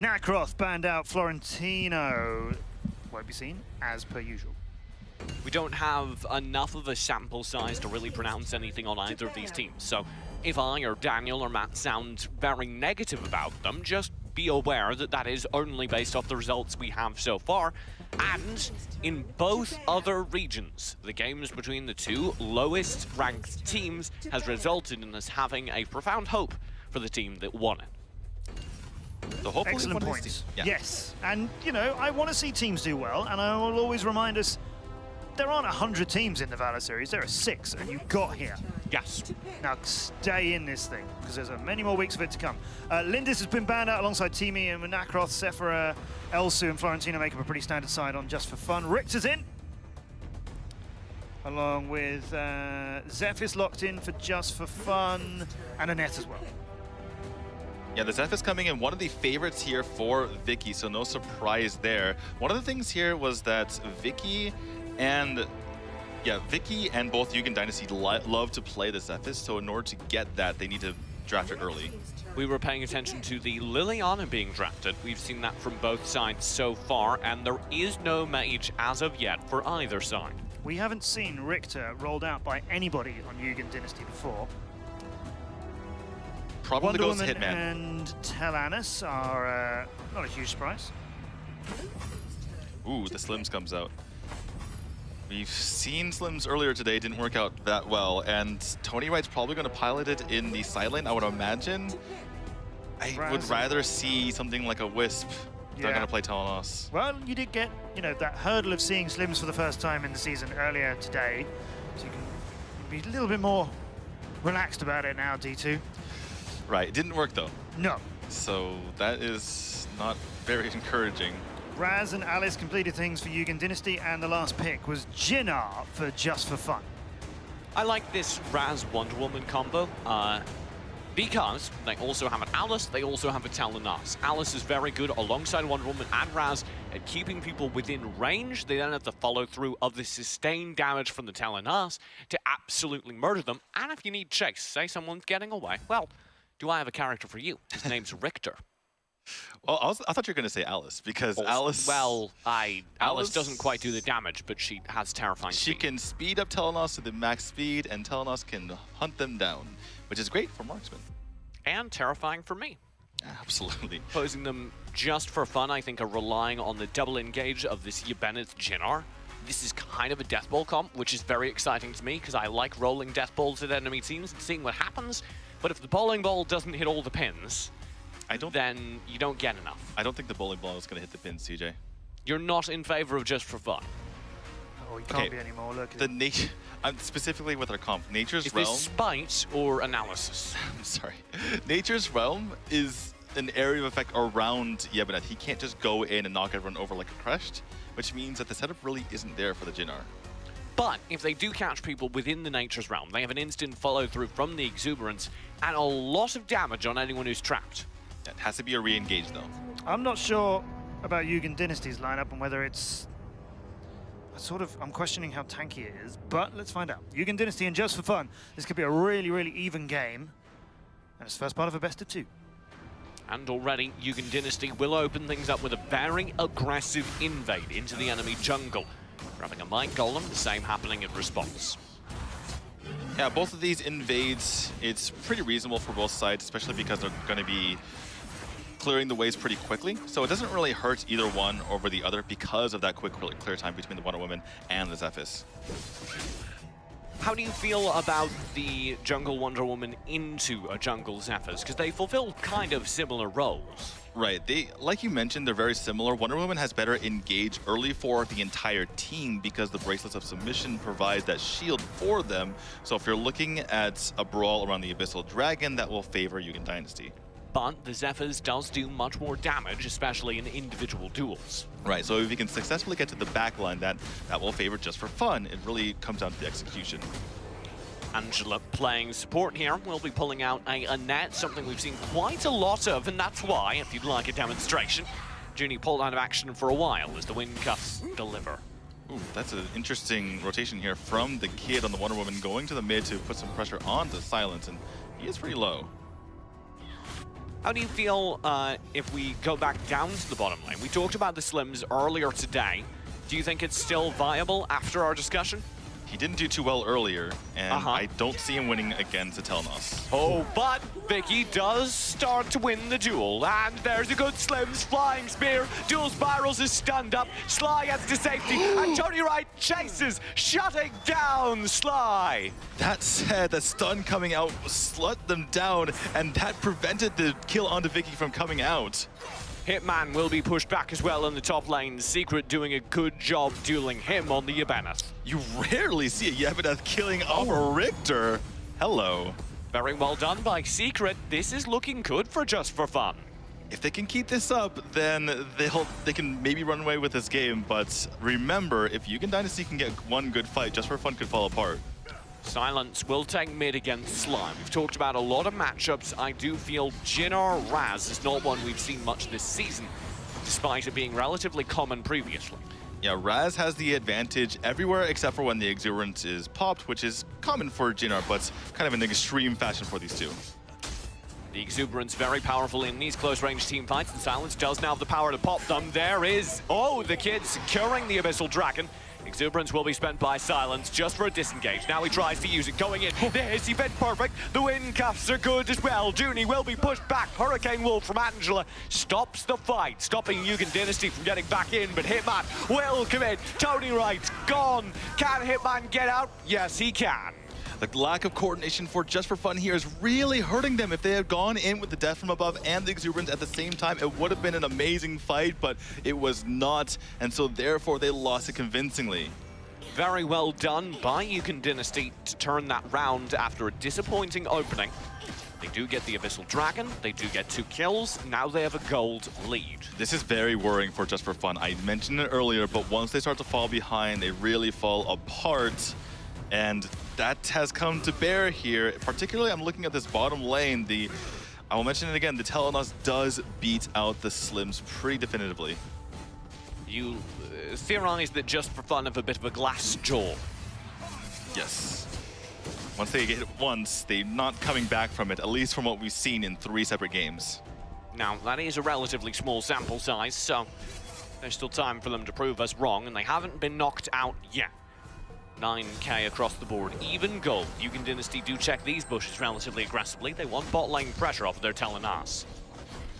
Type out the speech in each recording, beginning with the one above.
Nakroth banned out. Florentino won't be seen, as per usual. We don't have enough of a sample size to really pronounce anything on either of these teams. So if I or Daniel or Matt sound very negative about them, just be aware that that is only based off the results we have so far. And in both other regions, the games between the two lowest ranked teams has resulted in us having a profound hope for the team that won it. So hopefully excellent points. Yeah. Yes, and you know, I want to see teams do well, and I will always remind us there aren't 100 teams in the Valor series, there are 6, and you got here. Yes. Now stay in this thing, because there's many more weeks of it to come. Lindis has been banned out alongside Teamy, and Nakroth, Sephora, Elsu, and Florentino make up a pretty standard side on Just for Fun. Richter's in, along with Zephyr's locked in for Just for Fun, and Annette as well. Yeah, the Zeph is coming in, one of the favorites here for Vicky, so no surprise there. One of the things here was that Vicky and both Yugen Dynasty love to play the Zephys, so in order to get that, they need to draft it early. We were paying attention to the Liliana being drafted. We've seen that from both sides so far, and there is no mage as of yet for either side. We haven't seen Richter rolled out by anybody on Yugen Dynasty before. Probably Wonder goes Woman Hitman. And Telanus are not a huge surprise. Ooh, the Slims comes out. We've seen Slims earlier today, didn't work out that well, and Tony Wright's probably going to pilot it in the side lane, I would imagine. I would rather see something like a Wisp. They're going to play Telenos. Well, you did get, you know, that hurdle of seeing Slims for the first time in the season earlier today, so you can be a little bit more relaxed about it now, D2. Right, it didn't work though. No. So that is not very encouraging. Raz and Alice completed things for Yugen Dynasty, and the last pick was Jinnar for Just for Fun. I like this Raz Wonder Woman combo because they also have an Alice, they also have a Telenas. Alice is very good alongside Wonder Woman and Raz at keeping people within range. They then have the follow through of the sustained damage from the Telenas to absolutely murder them. And if you need chase, say someone's getting away, well, do I have a character for you? His name's Richter. Well, I thought you were going to say Alice, because Alice... Well, Alice doesn't quite do the damage, but she has terrifying speed. She can speed up Telenos to the max speed, and Telenos can hunt them down, which is great for marksmen. And terrifying for me. Absolutely. Posing them just for fun, I think, are relying on the double engage of this Ybenith Jinnar. This is kind of a death ball comp, which is very exciting to me, because I like rolling death balls at enemy teams and seeing what happens. But if the bowling ball doesn't hit all the pins, then you don't get enough. I don't think the bowling ball is going to hit the pins, CJ. You're not in favor of Just for Fun. Oh, you can't be anymore, look. I'm specifically with our comp. Nature's Is Realm... this spite or analysis? I'm sorry. Nature's Realm is an area of effect around Ybenith. He can't just go in and knock everyone over like a crushed, which means that the setup really isn't there for the Jinnar. But if they do catch people within the Nature's Realm, they have an instant follow-through from the Exuberance and a lot of damage on anyone who's trapped. It has to be a re-engage, though. I'm not sure about Yugen Dynasty's lineup and whether it's... I'm questioning how tanky it is, but let's find out. Yugen Dynasty and Just for Fun. This could be a really, really even game. And it's the first part of a best of 2. And already, Yugen Dynasty will open things up with a very aggressive invade into the enemy jungle. Grabbing a Might Golem, the same happening in response. Yeah, both of these invades, it's pretty reasonable for both sides, especially because they're going to be clearing the ways pretty quickly. So it doesn't really hurt either one over the other because of that quick clear time between the Wonder Woman and the Zephys. How do you feel about the Jungle Wonder Woman into a Jungle Zephys? Because they fulfill kind of similar roles. Right, like you mentioned, they're very similar. Wonder Woman has better engage early for the entire team because the Bracelets of Submission provides that shield for them. So if you're looking at a brawl around the Abyssal Dragon, that will favor Yugen Dynasty. But the Zephys does do much more damage, especially in individual duels. Right, so if you can successfully get to the backline, that will favor Just for Fun. It really comes down to the execution. Angela playing support here. We'll be pulling out a Annette, something we've seen quite a lot of, and that's why, if you'd like a demonstration, Junie pulled out of action for a while as the wind cuffs deliver. Ooh, that's an interesting rotation here from the kid on the Wonder Woman going to the mid to put some pressure on the Silence, and he is pretty low. How do you feel if we go back down to the bottom lane? We talked about the Slims earlier today. Do you think it's still viable after our discussion? He didn't do too well earlier, and I don't see him winning against the Telenos. Oh, but Vicky does start to win the duel, and there's a good Slims flying spear. Dual Spirals is stunned up. Sly gets to safety, and Tony Wright chases, shutting down Sly. That said, the stun coming out slut them down, and that prevented the kill onto Vicky from coming out. Hitman will be pushed back as well in the top lane. Secret doing a good job dueling him on the Yabeneth. You rarely see a Yabeneth killing off a Richter. Hello. Very well done by Secret. This is looking good for Just4Fun. If they can keep this up, then they can maybe run away with this game. But remember, if Yugen Dynasty can get one good fight, Just4Fun could fall apart. Silence will take mid against Sly. We've talked about a lot of matchups. I do feel Jinnar Raz is not one we've seen much this season, despite it being relatively common previously. Yeah, Raz has the advantage everywhere except for when the Exuberance is popped, which is common for Jinnar, but kind of in an extreme fashion for these two. The Exuberance very powerful in these close-range team fights, and Silence does now have the power to pop them. There is, the kid securing the Abyssal Dragon. Exuberance will be spent by Silence just for a disengage. Now he tries to use it, going in. The hissy fit perfect. The wind cuffs are good as well. Dooney will be pushed back. Hurricane Wolf from Angela stops the fight, stopping Yugen Dynasty from getting back in, but Hitman will commit. Tony Wright's gone. Can Hitman get out? Yes, he can. The lack of coordination for Just4Fun here is really hurting them. If they had gone in with the Death from Above and the Exuberance at the same time, it would have been an amazing fight, but it was not, and so therefore they lost it convincingly. Very well done by Yugen Dynasty to turn that round after a disappointing opening. They do get the Abyssal Dragon, they do get 2 kills, now they have a gold lead. This is very worrying for Just4Fun. I mentioned it earlier, but once they start to fall behind, they really fall apart. And that has come to bear here. Particularly, I'm looking at this bottom lane. I will mention it again, the Telenos does beat out the Slims pretty definitively. You theorize that Just4Fun have a bit of a glass jaw. Yes. Once they get it once, they're not coming back from it, at least from what we've seen in 3 separate games. Now, that is a relatively small sample size, so there's still time for them to prove us wrong, and they haven't been knocked out yet. 9k across the board, even gold. Yugen Dynasty do check these bushes relatively aggressively. They want bot lane pressure off of their Telenas.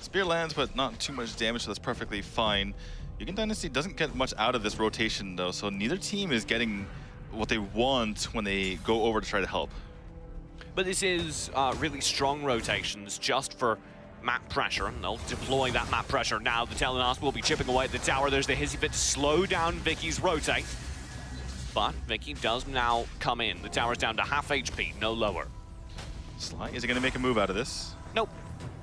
Spear lands, but not too much damage, so that's perfectly fine. Yugen Dynasty doesn't get much out of this rotation, though, so neither team is getting what they want when they go over to try to help. But this is really strong rotations just for map pressure, and they'll deploy that map pressure now. The Telenas will be chipping away at the tower. There's the hissy fit to slow down Vicky's rotate. But Vicky does now come in. The tower's down to half HP, no lower. Sly, is he going to make a move out of this? Nope,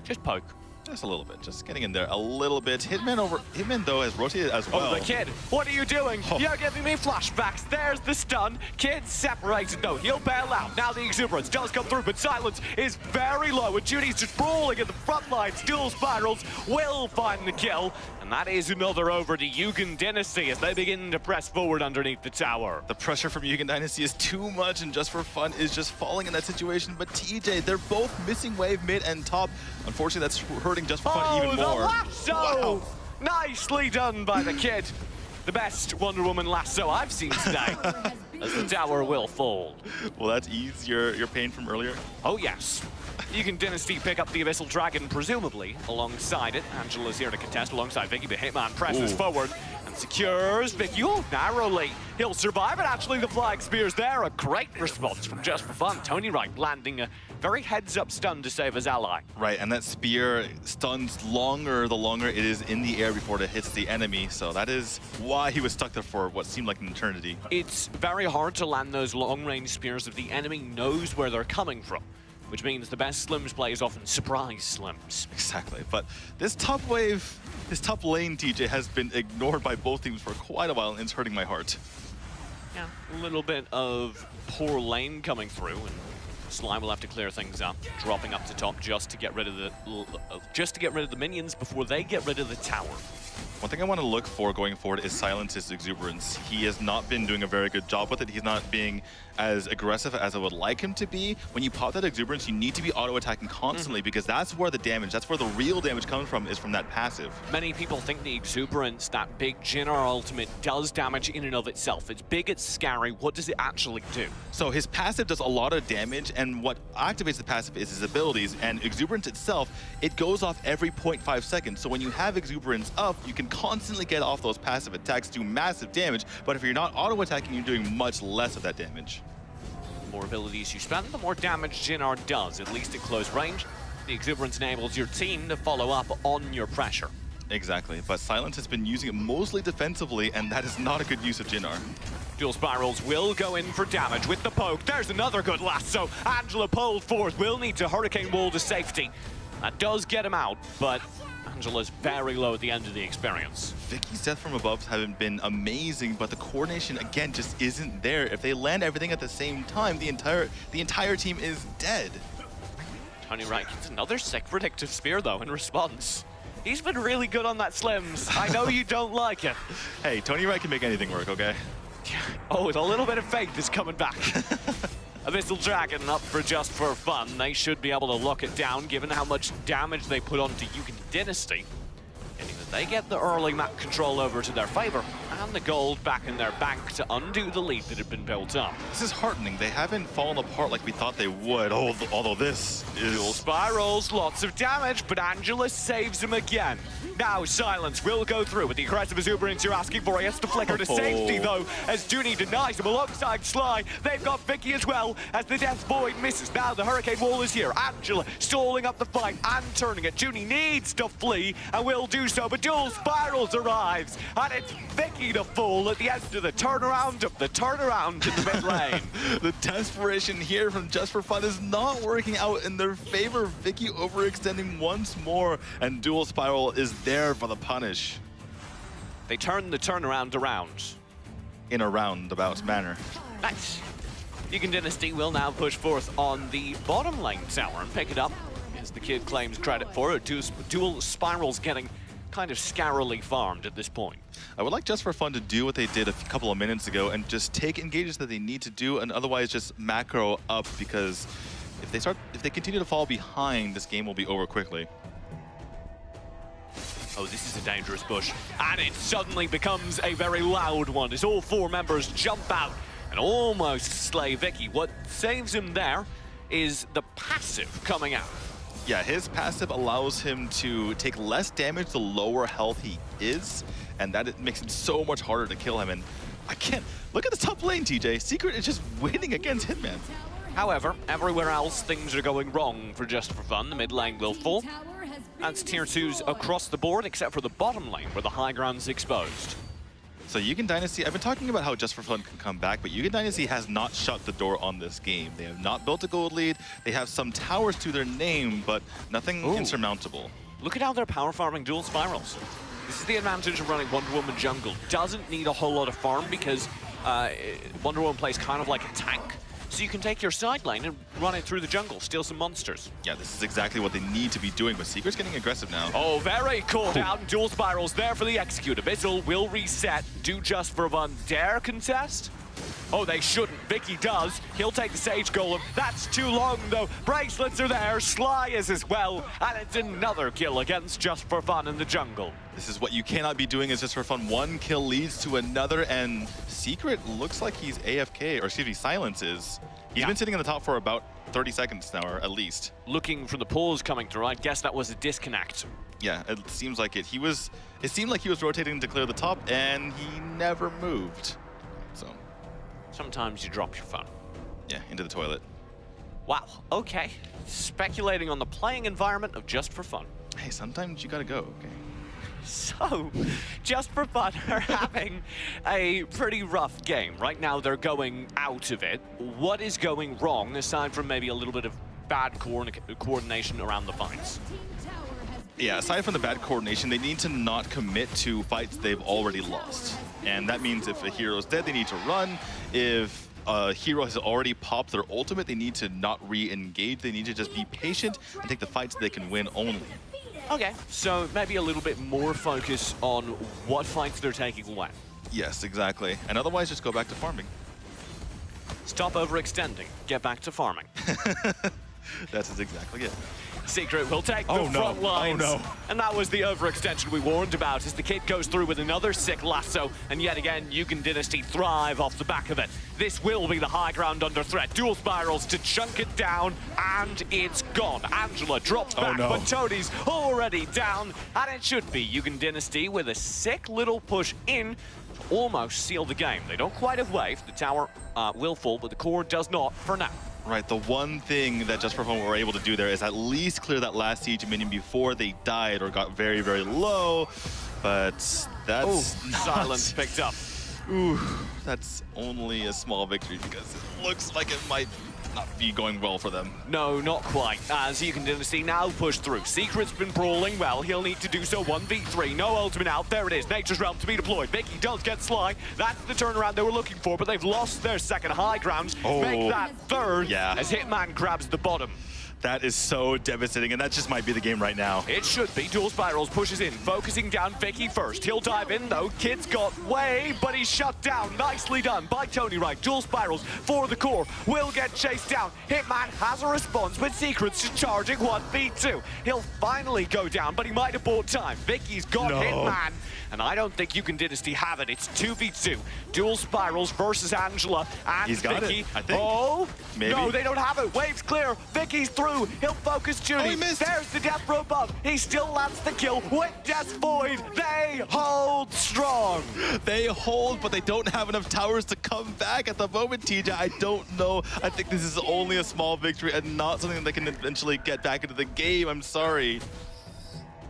just poke. Just a little bit, just getting in there a little bit. Hitman though has rotated as well. Oh, the kid, what are you doing? Oh. You're giving me flashbacks. There's the stun. Kid separated. No, he'll bail out. Now the Exuberance does come through, but Silence is very low, and Judy's just brawling at the front lines. Dual Spirals will find the kill, and that is another over to Yugen Dynasty as they begin to press forward underneath the tower. The pressure from Yugen Dynasty is too much, and Just4Fun is just falling in that situation. But TJ, they're both missing wave mid and top. Unfortunately, that's hurting Just4Fun even more. Oh, the lasso! Wow. Nicely done by the kid. The best Wonder Woman lasso I've seen today, as the tower will fall. Will that ease your pain from earlier? Oh, yes. Yugen Dynasty pick up the Abyssal Dragon, presumably, alongside it. Angela's here to contest alongside Vicky, but Hitman presses forward and secures Vicky. Oh, narrowly. He'll survive it. Actually, the flying spear's there. A great response from Just4Fun. Tony Wright landing a very heads-up stun to save his ally. Right, and that spear stuns longer the longer it is in the air before it hits the enemy. So that is why he was stuck there for what seemed like an eternity. It's very hard to land those long-range spears if the enemy knows where they're coming from, which means the best Slims play is often surprise Slims. Exactly, but this top wave, this top lane, TJ, has been ignored by both teams for quite a while, and it's hurting my heart. Yeah, a little bit of poor lane coming through, and Sly will have to clear things up, dropping up to top just to get rid of the minions before they get rid of the tower. One thing I want to look for going forward is Silence's exuberance. He has not been doing a very good job with it. He's not being as aggressive as I would like him to be. When you pop that exuberance, you need to be auto-attacking constantly because that's where the damage, that's where the real damage comes from, is from that passive. Many people think the exuberance, that big Jinner ultimate, does damage in and of itself. It's big, it's scary. What does it actually do? So his passive does a lot of damage, and what activates the passive is his abilities, and exuberance itself, it goes off every 0.5 seconds. So when you have exuberance up, you can constantly get off those passive attacks, do massive damage, but if you're not auto-attacking, you're doing much less of that damage. The more abilities you spend, the more damage Jinner does, at least at close range. The exuberance enables your team to follow up on your pressure. Exactly, but Silence has been using it mostly defensively, and that is not a good use of Jinnar. Dual Spirals will go in for damage with the poke. There's another good lasso. Angela pulled forth, will need to Hurricane Wall to safety. That does get him out, but Angela's very low at the end of the experience. Vicky's death from above haven't been amazing, but the coordination, again, just isn't there. If they land everything at the same time, the entire team is dead. Tony Wright gets another sick predictive spear, though, in response. He's been really good on that Slims. I know you don't like it. Hey, Tony Wright can make anything work, okay? Oh, with a little bit of faith is coming back. Abyssal Dragon up for Just for Fun. They should be able to lock it down, given how much damage they put onto Yugen Dynasty. Meaning that they get the early map control over to their favor, and the gold back in their bank to undo the lead that had been built up. This is heartening. They haven't fallen apart like we thought they would, although this is... Dual Spirals, lots of damage, but Angela saves him again. Now Silence will go through with the aggressive exuberance you're asking for. He has to flicker to safety, though, as Junie denies him alongside Sly. They've got Vicky as well, as the Death Void misses. Now the Hurricane Wall is here. Angela stalling up the fight and turning it. Junie needs to flee, and will do so, but Dual Spirals arrives, and it's Vicky to fall at the end of the turnaround in the mid lane. The desperation here from Just for Fun is not working out in their favor. Vicky overextending once more, and Dual Spiral is there for the punish. They turn the turnaround around. In a roundabout manner. Nice. Yugen Dynasty will now push forth on the bottom lane tower and pick it up, as the kid claims credit for it. Dual Spirals getting kind of scarily farmed at this point. I would like Just for Fun to do what they did a couple of minutes ago and just take engages that they need to do, and otherwise just macro up, because if they continue to fall behind, this game will be over quickly. Oh, this is a dangerous bush, and it suddenly becomes a very loud one as all four members jump out and almost slay Vicky. What saves him there is the passive coming out. Yeah, his passive allows him to take less damage the lower health he is, and that it makes it so much harder to kill him. And I can't look at the top lane, TJ. Secret is just winning against Hitman. However, everywhere else things are going wrong for Just for Fun. The mid lane will fall. That's tier 2s across the board, except for the bottom lane, where the high ground's exposed. So Yugen Dynasty, I've been talking about how Just for Fun can come back, but Yugen Dynasty has not shut the door on this game. They have not built a gold lead. They have some towers to their name, but nothing insurmountable. Look at how they're power farming Dual Spirals. This is the advantage of running Wonder Woman jungle. Doesn't need a whole lot of farm because Wonder Woman plays kind of like a tank. So you can take your side lane and run it through the jungle, steal some monsters. Yeah, this is exactly what they need to be doing, but Secret's getting aggressive now. Oh, very caught out. Dual Spirals there for the execute. Abyssal will reset. Do Just for Fun dare contest? Oh, they shouldn't. Vicky does. He'll take the Sage Golem. That's too long, though. Bracelets are there. Sly is as well. And it's another kill against Just for Fun in the jungle. This is what you cannot be doing is Just for Fun. One kill leads to another, and Secret looks like he's AFK, or excuse me, Silence is. He's been sitting in the top for about 30 seconds now, or at least. Looking for the pause coming through. I guess that was a disconnect. Yeah, it seems like it. It seemed like he was rotating to clear the top, and he never moved. So. Sometimes you drop your phone. Yeah, into the toilet. Wow, okay. Speculating on the playing environment of Just for Fun. Hey, sometimes you gotta go, okay? So, Just for Fun are having a pretty rough game. Right now, they're going out of it. What is going wrong, aside from maybe a little bit of bad coordination around the fights? Yeah, aside from the bad coordination, they need to not commit to fights they've already lost. And that means if a hero's dead, they need to run. If a hero has already popped their ultimate, they need to not re-engage. They need to just be patient and take the fights they can win only. Okay, so maybe a little bit more focus on what fights they're taking when. Yes, exactly. And otherwise, just go back to farming. Stop overextending. Get back to farming. That's exactly it. Secret will take the front lines. Oh no. And that was the overextension we warned about as the kid goes through with another sick lasso. And yet again, Yugen Dynasty thrive off the back of it. This will be the high ground under threat. Dual spirals to chunk it down, and it's gone. Angela drops back, but Tony's already down. And it should be Yugen Dynasty with a sick little push in to almost seal the game. They don't quite have wave. The tower will fall, but the core does not for now. Right, the one thing that Just4Fun were able to do there is at least clear that last siege minion before they died or got very, very low. But that's silence picked up. Ooh, that's only a small victory because it looks like it might not be going well for them. No, not quite. As Yugen Dynasty now push through. Secret's been brawling well. He'll need to do so 1v3. No ultimate out. There it is. Nature's Realm to be deployed. Vicky does get Sly. That's the turnaround they were looking for, but they've lost their second high ground. Make that third as Hitman grabs the bottom. That is so devastating, and that just might be the game right now. It should be. Dual Spirals pushes in, focusing down Vicky first. He'll dive in, though. Kid's got way, but he's shut down. Nicely done by Tony Wright. Dual Spirals for the core. Will get chased down. Hitman has a response, but Secret's just charging 1v2. He'll finally go down, but he might have bought time. Vicky's got Hitman, and I don't think Yugen Dynasty have it. It's 2v2. Dual Spirals versus Angela and He's got Vicky. it, I think. Oh, maybe. No, they don't have it. Wave's clear. Vicky's through. He'll focus Judy. He missed. There's the death row above. He still lands the kill with Death Void. They hold strong. They hold, but they don't have enough towers to come back at the moment, TJ. I don't know. I think this is only a small victory and not something that they can eventually get back into the game. I'm sorry.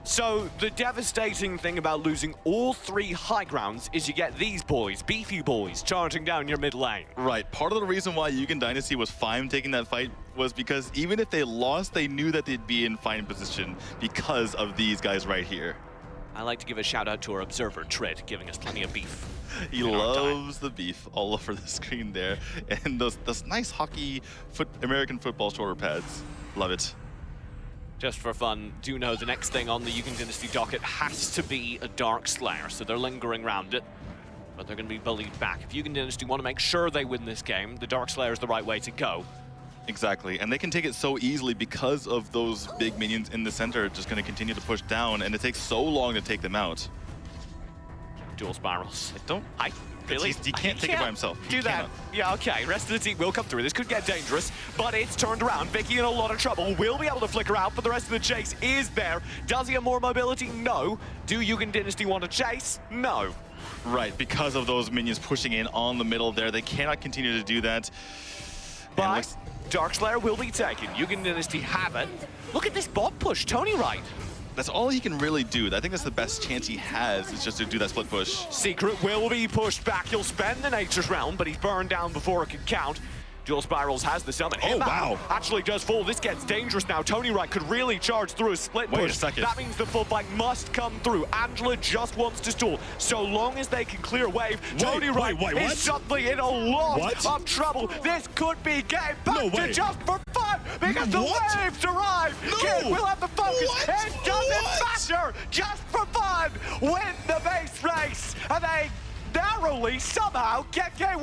So the devastating thing about losing all three high grounds is you get these boys, beefy boys, charging down your mid lane. Right. Part of the reason why Yugen Dynasty was fine taking that fight was because even if they lost, they knew that they'd be in fine position because of these guys right here. I like to give a shout out to our observer, Trid, giving us plenty of beef. He loves the beef all over the screen there. And those nice hockey, American football shoulder pads. Love it. Just4Fun do know the next thing on the Yugen Dynasty docket has to be a Dark Slayer, so they're lingering around it, but they're going to be bullied back. If Yugen Dynasty want to make sure they win this game, the Dark Slayer is the right way to go. Exactly, and they can take it so easily because of those big minions in the center just going to continue to push down, and it takes so long to take them out. Dual Spirals. Really? He can't take it by himself. Do that. Yeah, okay. Rest of the team will come through. This could get dangerous, but it's turned around. Vicky in a lot of trouble. Will be able to flicker out, but the rest of the chase is there. Does he have more mobility? No. Do Yugen Dynasty want to chase? No. Right, because of those minions pushing in on the middle there. They cannot continue to do that. But Dark Slayer will be taken. Yugen Dynasty have it. Look at this bot push. Tony Wright. That's all he can really do. I think that's the best chance he has, is just to do that split push. Secret will be pushed back. He'll spend the Nature's Realm, but he's burned down before it can count. Dual Spirals has the summon. Oh, wow. Actually does fall. This gets dangerous now. Tony Wright could really charge through a split push. Wait a second. That means the full fight must come through. Angela just wants to stall. So long as they can clear wave, Tony Wright is suddenly in a lot of trouble. This could be game back to Just4Fun because the waves arrive. Kid will have the focus. It doesn't matter. Just4Fun win the base race, and they narrowly somehow get game.